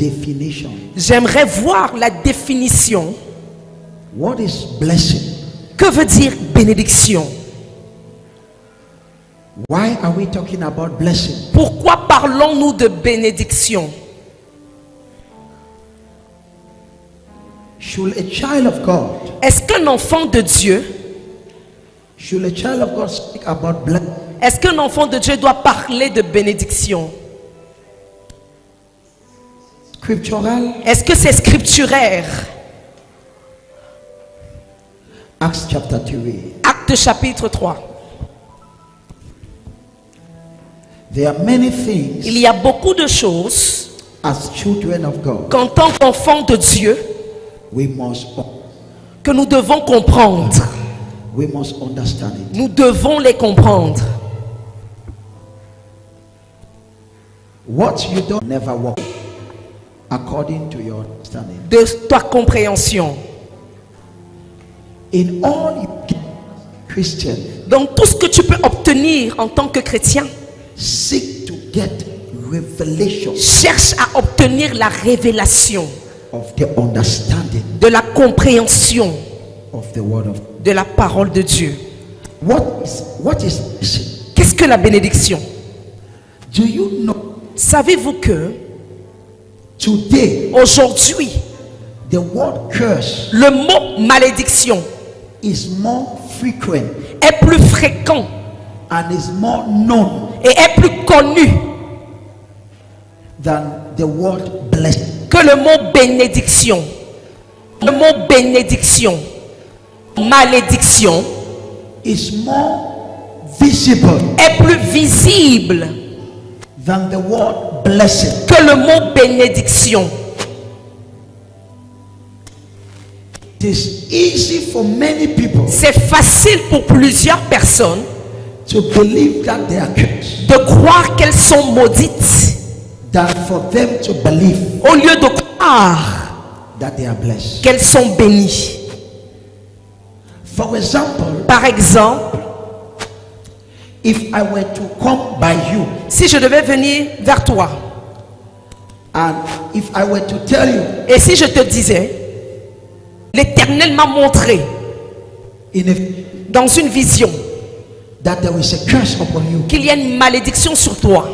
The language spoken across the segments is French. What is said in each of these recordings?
definition. J'aimerais voir la définition. What is blessing? Que veut dire bénédiction? Why are we talking about blessing? Pourquoi parlons-nous de bénédiction? Should a child of God, Est-ce qu'un enfant de Dieu, should a child of God speak about blessing? est-ce qu'un enfant de Dieu doit parler de bénédiction? Scriptural? Est-ce que c'est scripturaire? Acts chapter 3. Acte chapitre 3. There are many things Il y a beaucoup de choses as children of God qu'en tant qu'enfants de Dieu, we must que nous devons comprendre. understand it. Nous devons les comprendre. What you don't never work according to your understanding. De ta compréhension. In all you get, Christian, Donc tout ce que tu peux obtenir en tant que chrétien, seek to get revelation cherche à obtenir la révélation of the understanding de la compréhension of the word of de la parole de Dieu. what is blessing? Qu'est-ce que la bénédiction? Do you know Savez-vous que today aujourd'hui, the word curse le mot malédiction is more frequent est plus fréquent and is more known et est plus connu than the word blessing? que le mot bénédiction. Le mot bénédiction, malédiction, Is more visible est plus visible than the word blessing. que le mot bénédiction. It is easy for many people C'est facile pour plusieurs personnes to believe that they are cursed de croire qu'elles sont maudites than for them to believe au lieu de croire that they are blessed. qu'elles sont bénies. For example, Par exemple, if I were to come by you si je devais venir vers toi and if I were to tell you et si je te disais, l'Éternel m'a montré in a, dans une vision that there is a curse upon you, qu'il y a une malédiction sur toi,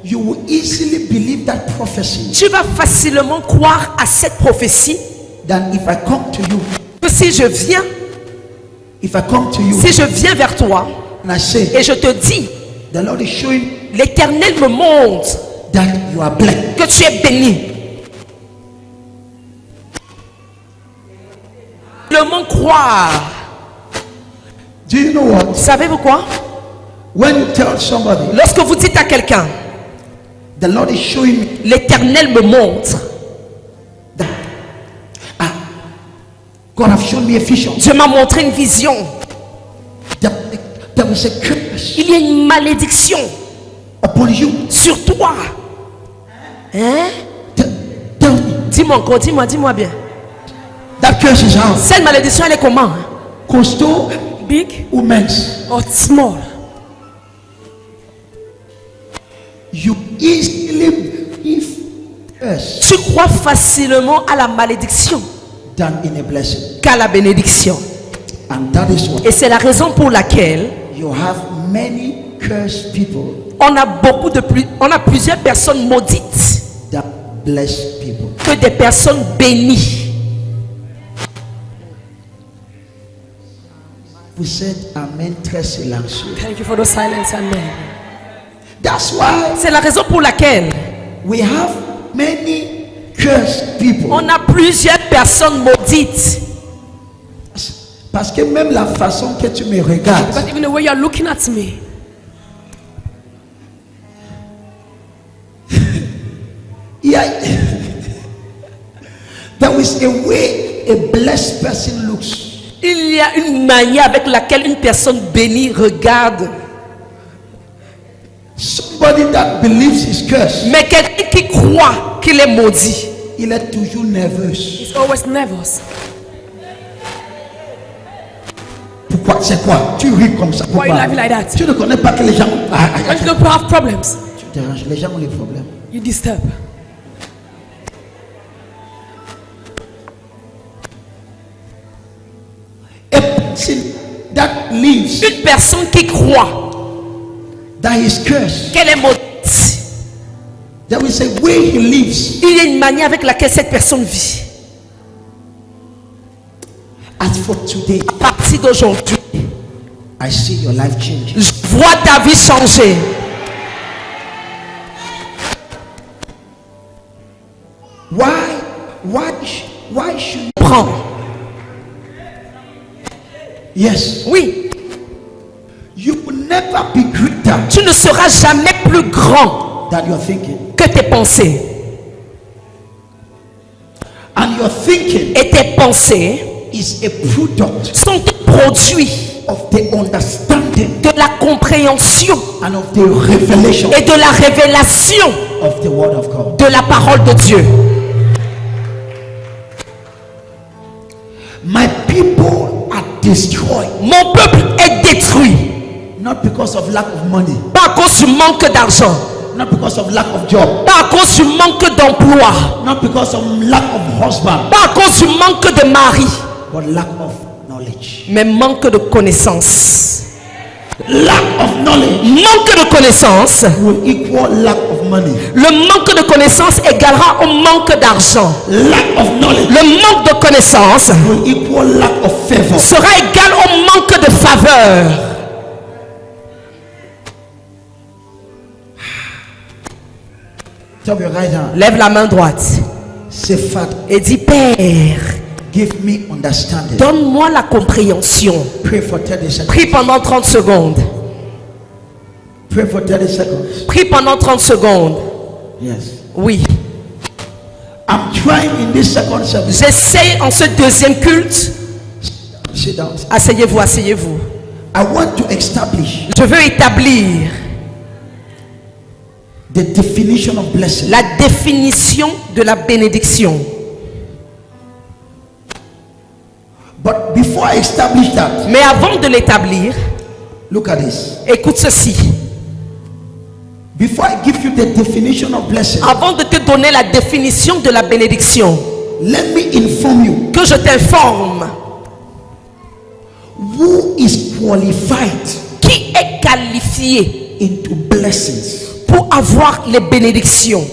you will easily believe that prophecy tu vas facilement croire à cette prophétie than if I come to you. que si je viens vers toi And I say, et je te dis, the Lord is showing l'Éternel me montre that you are blessed. que tu es béni. Le mot croire, Do you know what? savez-vous quoi? When you tell somebody, Lorsque vous dites à quelqu'un, the Lord is showing me l'Éternel me montre, that God have shown me a vision. Dieu m'a montré une vision, There was a curse il y a une malédiction upon you. sur toi. Hein? Tell me, Dis-moi encore, dis-moi bien. that curse is how? Cette malédiction, elle est comment? Coastal Big women's. or small? You easily believe curse Tu crois facilement à la malédiction than in a blessing. qu'à la bénédiction. And that is why Et c'est la raison pour laquelle you have many cursed people on a plusieurs personnes maudites that bless people. que des personnes bénies. We said amen très silencieux. Thank you for the silence, amen. That's why C'est la raison pour laquelle we have many cursed people. on a plusieurs personnes maudites. Parce que même la façon que tu me regardes, But even the way you are looking at me, there is a way a blessed person looks. il y a une manière avec laquelle une personne bénie regarde. Somebody that believes he's cursed, Mais quelqu'un qui croit qu'il est maudit, il est toujours nerveux. he's always nervous. Pourquoi? C'est quoi? Tu ris comme ça. Pourquoi? Why you laughing like that? Tu ne connais pas que les gens. When you don't have problems, Tu déranges. Les gens ont les problèmes. you disturb. person that lives Une personne qui croit that he's cursed, qu'elle est maudite, there is a way he lives. il y a une manière avec laquelle cette personne vit. As for today, À partir d'aujourd'hui, I see your life changing. je vois ta vie changer. Why should you? Prends. Yes. Oui, You will never be greater tu ne seras jamais plus grand than your thinking. que tes pensées. And your thinking Et tes pensées is a product sont des produits of the understanding de la compréhension and of the revelation et de la révélation of the word of God. de la parole de Dieu. My people are destroyed Mon peuple est détruit, not because of lack of money, pas à cause du manque d'argent, not because of lack of job, pas à cause du manque d'emploi, not because of lack of husband, pas à cause du manque de mari, but lack of knowledge. mais manque de connaissance. Lack of knowledge Manque de connaissance, will equal lack of money. le manque de connaissance égalera au manque d'argent. Lack of knowledge Le manque de connaissance will equal lack of favor. sera égal au manque de faveur. Tell your right hand. Lève la main droite Say, Father, et dis, Père, give me understanding. donne-moi la compréhension. Pray for 30 seconds. Prie pendant 30 secondes. Pray for 30 seconds. Prie pendant 30 secondes. Yes. Oui. I'm trying in this second service. J'essaie en ce deuxième culte. Sit down. Asseyez-vous, asseyez-vous. I want to establish Je veux établir the definition of blessing. la définition de la bénédiction. But before I establish that, Mais avant de l'établir, look at this. écoute ceci. Before I give you the definition of blessing, Avant de te donner la définition de la bénédiction, let me inform you que je t'informe who is qualified qui est qualifié into blessings. pour avoir les bénédictions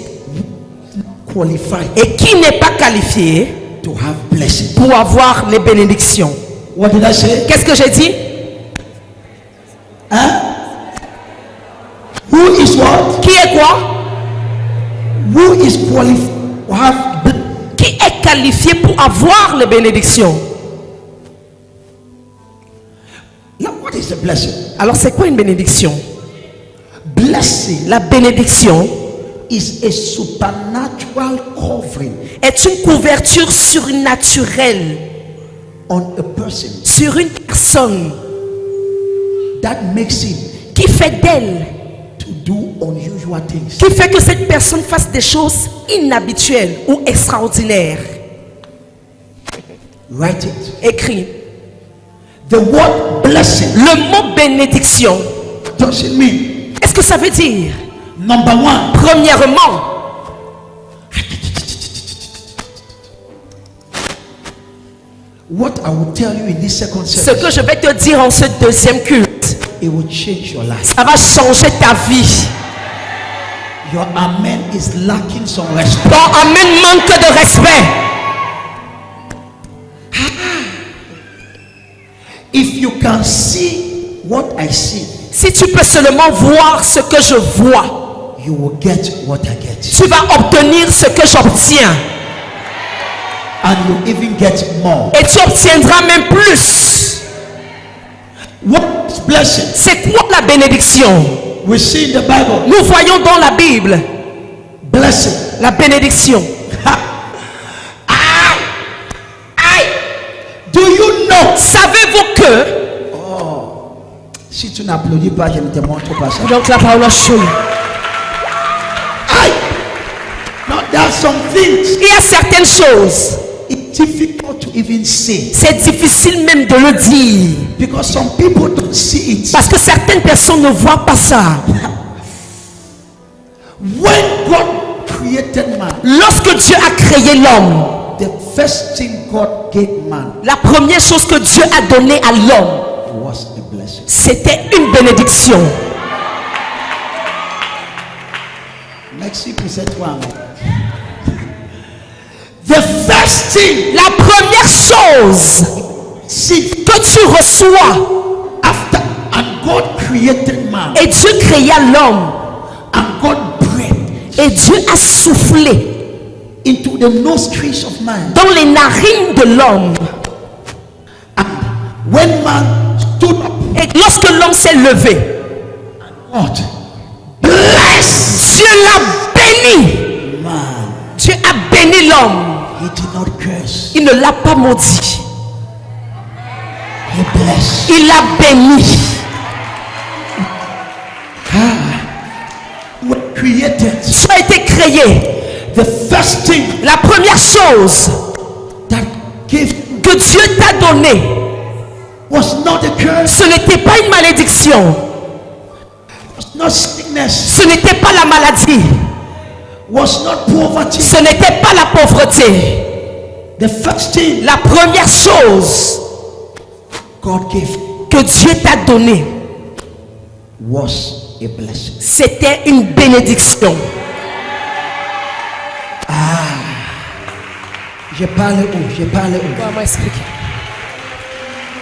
Qualified et qui n'est pas qualifié to have blessings. pour avoir les bénédictions. What did I say? Qu'est-ce que j'ai dit? Huh? Who is what? Qui est quoi? Who is qualified to have blessings? Qui est qualifié pour avoir les bénédictions? Now, what is a blessing? Alors c'est quoi une bénédiction? Blessing La bénédiction is a supernatural covering est une couverture surnaturelle on a person sur une personne that makes him qui fait d'elle, to do unusual things. qui fait que cette personne fasse des choses inhabituelles ou extraordinaires. Write it. Écrit. The word blessing Le mot bénédiction, does it mean? qu'est-ce que ça veut dire? Number one, Premièrement, what I will tell you in this second ce service, que je vais te dire en ce deuxième culte, it will change your life. ça va changer ta vie. Your amen is lacking some respect. Ton amen manque de respect. If you can see what I see, Si tu peux seulement voir ce que je vois, you will get what I get. tu vas obtenir ce que j'obtiens. And you even get more. Et tu obtiendras même plus. What is blessing? C'est quoi la bénédiction? We see in the Bible. Nous voyons dans la Bible Blessing. la bénédiction. Do you know? Savez-vous que... Si tu n'applaudis pas, je ne te montre pas ça. Donc la parole chaud. Now there are some things Il y a certaines choses, it's difficult to even say c'est difficile même de le dire. because some people don't see it. Parce que certaines personnes ne voient pas ça. When God created man, Lorsque Dieu a créé l'homme, The first thing God gave man la première chose que Dieu a donnée à l'homme, was a blessing. c'était une bénédiction. Merci pour cette one. The first thing, La première chose see, que tu reçois, after and God created man et Dieu créa l'homme, and God breathed et Dieu a soufflé into the nostrils of man. dans les narines de l'homme. And when man stood up, Et lorsque l'homme s'est levé, God blessed Dieu l'a béni. man. Dieu a béni l'homme. He did not curse. Il ne l'a pas maudit. He blessed. Il l'a béni. When created, Tu as été créé. the first thing La première chose that gave que Dieu t'a donnée, was not a curse, ce n'était pas une malédiction. was not sickness, Ce n'était pas la maladie. was not poverty. Ce n'était pas la pauvreté. The first thing La première chose God gave que Dieu t'a donnée, was a blessing. c'était une bénédiction. Je parle où? Je parle où?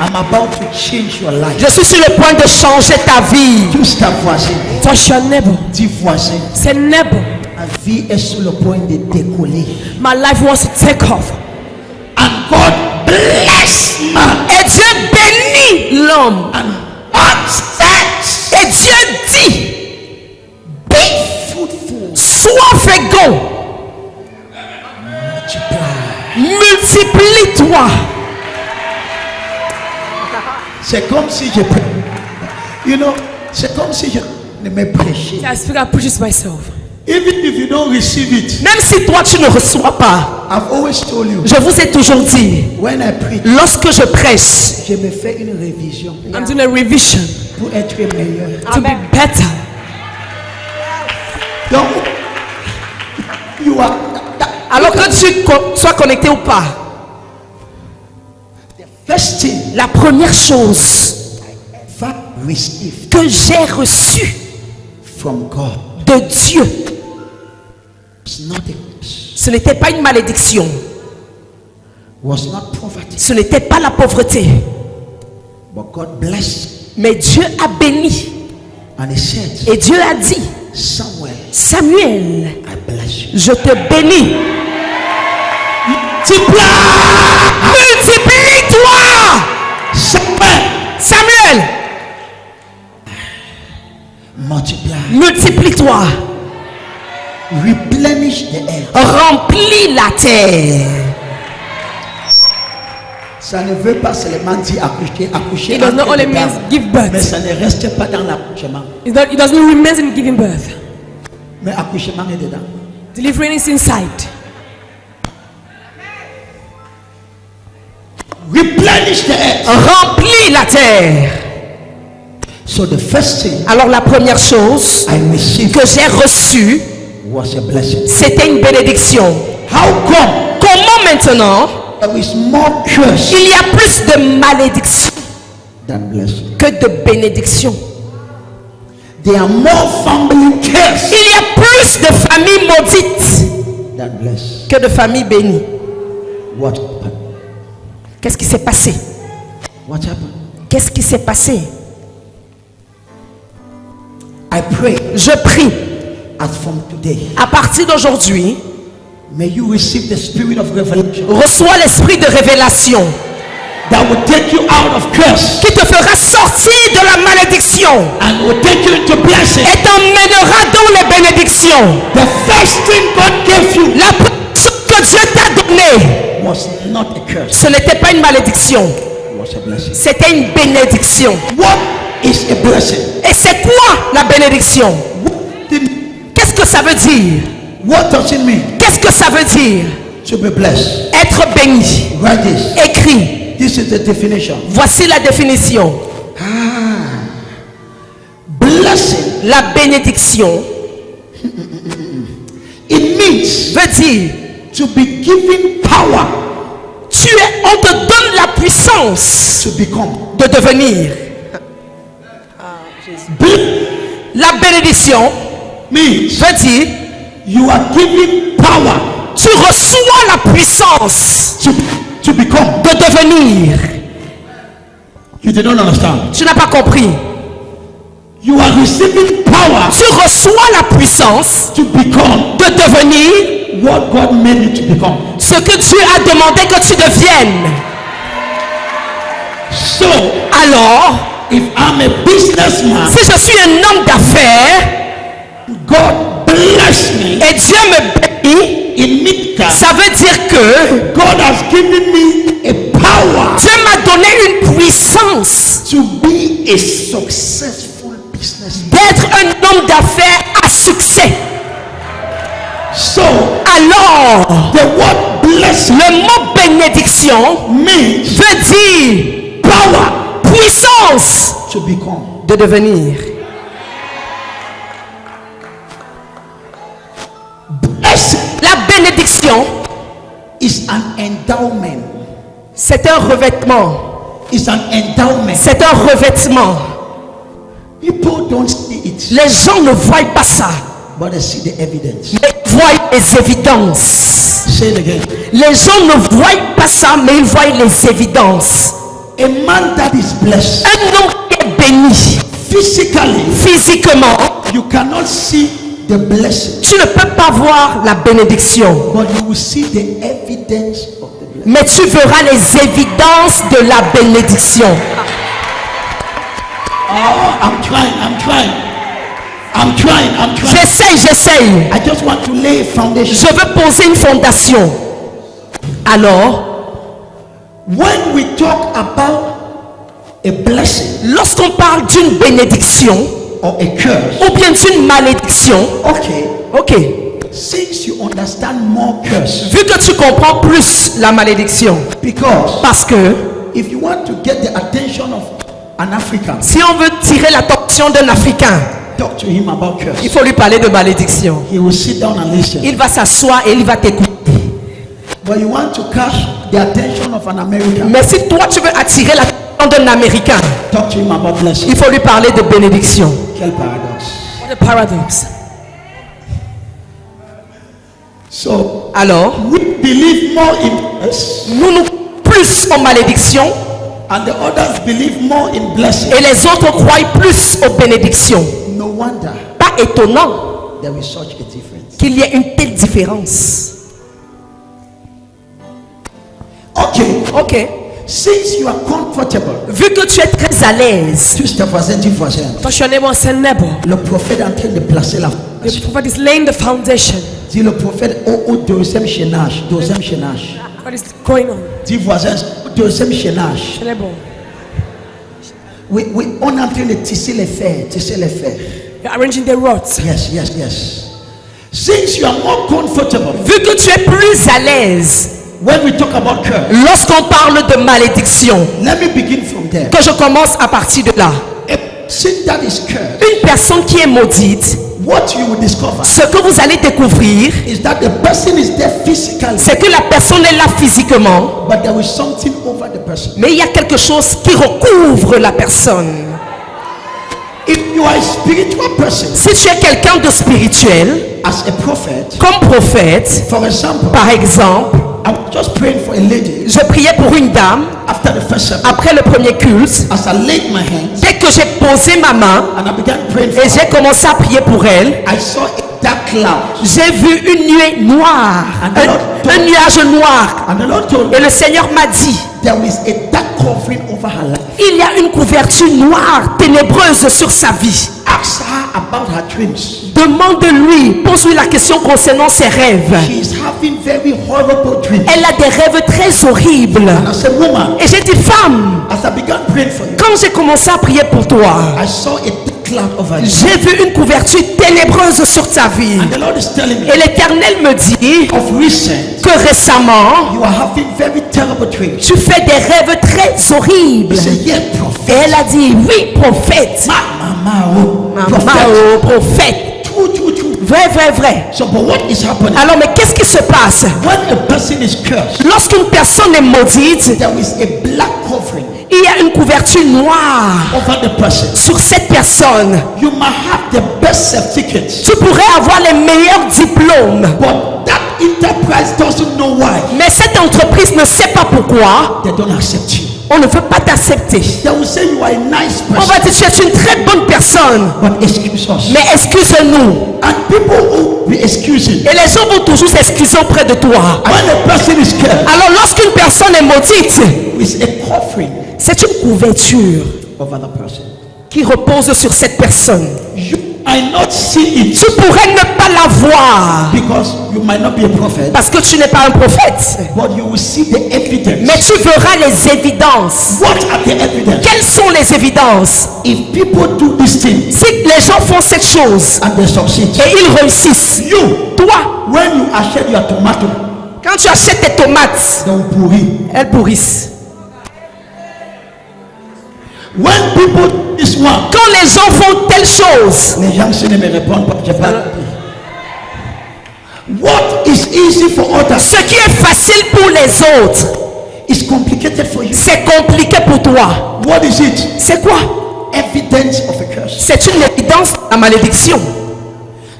I'm about to change your life. Je suis sur le point de changer ta vie. Touche ta voisine. Touch your neighbor. Dis voisin. Say, neighbor, Ma vie est sur le point de décoller. my life wants to take off. And God bless man. Et Dieu bénit l'homme. And God says, Et Dieu dit, be fruitful. sois fécond, multiplie-toi. C'est comme si je prêchais. You know, c'est comme si je me prêchais. I speak, I preach it myself. Even if you don't receive it, Même si toi tu ne reçois pas, I've always told you, je vous ai toujours dit, when I preach, lorsque je prêche, je me fais une révision I'm doing a revision pour être meilleur. to be better. Donc, you are alors que tu sois connecté ou pas, first thing la première chose ever received que j'ai reçue from God. de Dieu, It's not a curse, ce n'était pas une malédiction, was not poverty, ce n'était pas la pauvreté, but God blessed mais Dieu a béni. and He said, Et Dieu a dit, Samuel, Samuel, I bless you. je te bénis. Multiplie-toi. Samuel, Samuel, multiply, multiplie-toi. replenish the earth. Remplis la terre. Ça ne veut pas seulement dire accoucher, accoucher. It does not entre only dedans, mean give mais birth. ça ne reste pas dans l'accouchement. It doesn't remain in giving birth. Mais accouchement est dedans. Delivering is inside. Replenish the earth. Remplis la terre. So the first thing Alors la première chose I received que j'ai reçue, was a blessing. c'était une bénédiction. How come Comment maintenant there is more curse il y a plus de malédictions than blessing? que de bénédictions? There are more family curse Il y a plus de familles maudites than blessing. que de familles bénies. What happened? Qu'est-ce qui s'est passé? What happened? Qu'est-ce qui s'est passé? I pray Je prie, as from today, à partir d'aujourd'hui, may you receive the spirit of revelation reçois l'esprit de révélation that will take you out of curse qui te fera sortir de la malédiction and will take you into blessing. et t'emmènera dans les bénédictions. The first thing God gave you La première chose que Dieu t'a donnée, was not a curse, ce n'était pas une malédiction, it was a blessing. c'était une bénédiction. What is a blessing? Et c'est quoi la bénédiction? What, did- Qu'est-ce que ça veut dire? what does it mean Qu'est-ce que ça veut dire? to be blessed? Être béni. Write this. Écrit. This is the definition. Voici la définition. Blessing, La bénédiction it means veut dire to be given power On te donne la puissance to become. de devenir. La bénédiction Means veut dire you are given power tu reçois la puissance to become. de devenir. You did not understand. Tu n'as pas compris. You are receiving power Tu reçois la puissance to become de devenir what God made you to become. ce que Dieu a demandé que tu deviennes. So, Alors, if I'm a businessman, si je suis un homme d'affaires God bless me et Dieu me bénit, in Midka. ça veut dire que God has given me a power Dieu m'a donné une puissance to be a successful businessman. d'être un homme d'affaires à succès. So, Alors, the word blessing le mot bénédiction means veut dire power puissance to become. de devenir. Blessing La bénédiction, is an endowment. c'est un revêtement. It's an endowment. C'est un revêtement. People don't see it, Les gens ne voient pas ça, but they see the evidence. mais ils voient les évidences. Say it again. Les gens ne voient pas ça, mais ils voient les évidences. A man that is blessed Un homme qui est béni physically, physiquement, you cannot see the blessing, tu ne peux pas voir la bénédiction, but you will see the evidence of the blessing. mais tu verras les évidences de la bénédiction. Oh, I'm trying. J'essaye. I just want to lay a foundation. Je veux poser une fondation. Alors, When we talk about a blessing lorsqu'on parle d'une bénédiction or a curse, ou bien d'une malédiction, okay, ok, since you understand more curse, vu que tu comprends plus la malédiction, because parce que if you want to get the attention of an African, si on veut tirer l'attention d'un Africain, talk to him about il curse. faut lui parler de malédiction. He will sit down and listen. Il va s'asseoir et il va t'écouter. But you want to catch the attention of an American, Mais si toi tu veux attirer l'attention d'un Américain, talk to him about blessing. il faut lui parler de bénédiction. Quel paradoxe. What a paradox. So Alors, we believe more in curse, nous plus en malédiction and the others believe more in blessing. et les autres croient plus aux bénédictions. No wonder Pas étonnant there is such a difference. qu'il y ait une telle différence. Okay, Ok. since you are comfortable, Vu que tu es très à l'aise, tu te présentes, tu présentes. Touch your neighbor and say neighbor. Le prophète est en train de placer la The prophet is laying the foundation. Dis le prophète au deuxième chaînage, deuxième chaînage. What is going on? Dis voisin, au deuxième chaînage. Say neighbor. Oui, on est en train de tisser les fers, tisser les fers. You're arranging the rods. Yes. Since you are more comfortable, vu que tu es plus à l'aise, when we talk about curse, lorsqu'on parle de malédiction, let me begin from there. que je commence à partir de là. A sin that is cursed, Une personne qui est maudite, what you will discover ce que vous allez découvrir, is that the person is there physically, c'est que la personne est là physiquement, but there is something over the person. mais il y a quelque chose qui recouvre la personne. If you are a spiritual person, Si tu es quelqu'un de spirituel, as a prophet, comme prophète, for example, par exemple, I was just praying for a lady je priais pour une dame after the first service. après le premier culte. As I laid my hands Dès que j'ai posé ma main and I began praying for et her, j'ai commencé à prier pour elle, I saw a dark cloud. j'ai vu une nuée noire, un nuage noir. And the Lord told me Et le Seigneur m'a dit, there is a dark covering over her life. il y a une couverture noire, ténébreuse sur sa vie. Ask her about her dreams. Demande-lui, pose-lui la question concernant ses rêves. She is having very horrible dreams. Elle a des rêves très horribles. And I said, woman, Et j'ai dit, femme, as I began praying for you, quand j'ai commencé à prier pour toi, I saw a dark cloud over you. j'ai vu une couverture ténébreuse sur ta vie. And the Lord is telling me, Et l'Éternel me dit of recent, que récemment, you are having very terrible dreams. tu fais des rêves très horribles. He said, yes, Et prophet. elle a dit, oui, prophète. Mama, oh, Maman, prophet. oh, prophète. True. Vrai, vrai, vrai. So, but what is happening? Alors, mais qu'est-ce qui se passe? When a person is cursed, Lorsqu'une personne est maudite, there is a black covering il y a une couverture noire over the person. sur cette personne. You might have the best certificates, Tu pourrais avoir les meilleurs diplômes, but that enterprise doesn't know why mais cette entreprise ne sait pas pourquoi they don't accept you. on ne veut pas t'accepter. They will say you are a nice On va person, dire tu es une très bonne personne, but excuse us. mais excuse-nous. And people will be excusing. Et les gens vont toujours s'excuser auprès de toi. When a person is cursed, Alors lorsqu'une personne est maudite, it's a covering c'est une couverture over the person. qui repose sur cette personne. You might not see it Tu pourrais ne pas la voir because you might not be a prophet, parce que tu n'es pas un prophète, but you will see the evidence. mais tu verras les évidences. What are the evidence? Quelles sont les évidences? If people do this thing Si les gens font cette chose and they succeed, et ils réussissent, you, toi, when you achète your tomato, quand tu achètes tes tomates, they will pourrir. elles pourrissent. When people do this one, Quand les gens font telle chose, les gens ne me répondent pas, j'ai pas compris. What is easy for others ce qui est facile pour les autres, is complicated for you. c'est compliqué pour toi. What is it? C'est quoi? Evidence of a curse. C'est une évidence de la malédiction.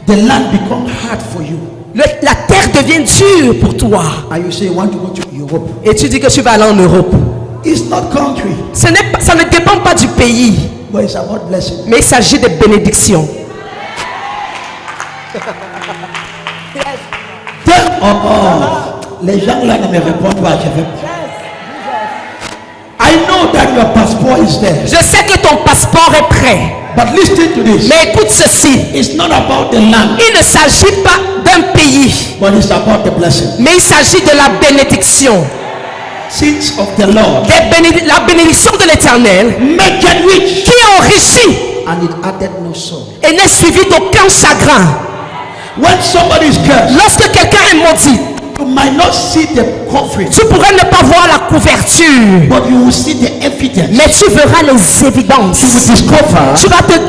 The land becomes hard for you. La terre devient dure pour toi. And you say you want to go to Europe. Et tu dis que tu vas aller en Europe. It's not country, Ça ne dépend pas du pays, but it's about blessing. mais il s'agit de bénédictions. Les gens là ne me répondent pas. I know that your passport is there, Je sais que ton passeport est prêt, but listen to this. mais écoute ceci. It's not about the land, Il ne s'agit pas d'un pays, but it's about the blessing. mais il s'agit de la bénédiction. Sins of the Lord La bénédiction de l'Éternel make it rich, qui enrichit and it added no sorrow. et n'est suivi d'aucun chagrin. When somebody is cursed, Lorsque quelqu'un est maudit, you might not see the covering, tu pourrais ne pas voir la couverture, but you will see the evidence. mais tu verras les évidences. You will discover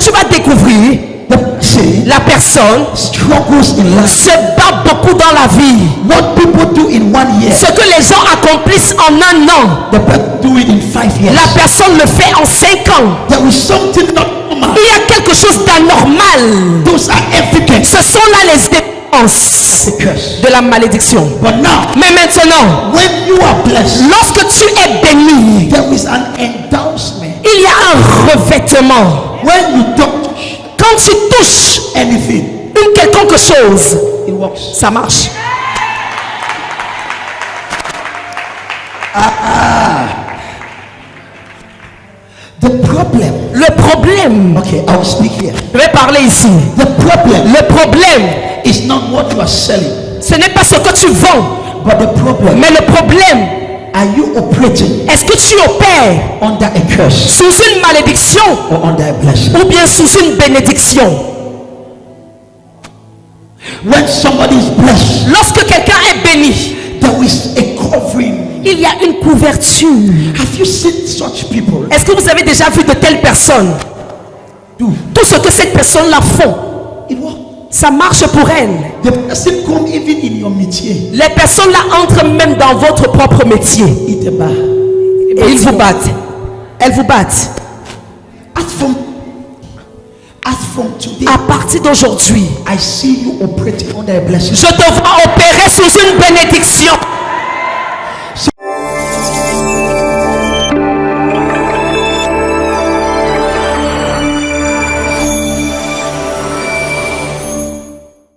Tu vas découvrir the person la personne struggles in life. se bat beaucoup dans la vie. What people do in 1 year, Ce que les gens accomplissent en un an, the person do it in 5 years. la personne le fait en 5 ans. There is something not normal. Il y a quelque chose d'anormal. Those are evidence. Ce sont là les évidences The curse. de la malédiction. But now, Mais maintenant, when you are blessed, lorsque tu es béni, there is an endorsement. il y a un revêtement. When you touch Quand tu touches anything, une quelconque chose, it works. ça marche. The problem, Le problème, okay, I will speak here. je vais parler ici. The problem Le problème, is not what you are selling, ce n'est pas ce que tu vends, but the problem, mais le problème, are you operating est-ce que tu opères under a curse sous une malédiction or under a blessing? ou bien sous une bénédiction? When somebody is blessed, Lorsque quelqu'un est béni, there is a covering. il y a une couverture. Have you seen such people Est-ce que vous avez déjà vu de telles personnes? do? Tout ce que cette personne-là font, It works. ça marche pour elle. The person come even in your métier. Les personnes-là entrent même dans votre propre métier It a bar. et ils vous battent. Elles vous battent. As from today, À partir d'aujourd'hui, I see you operating under a blessing. je te vois opérer sous une bénédiction.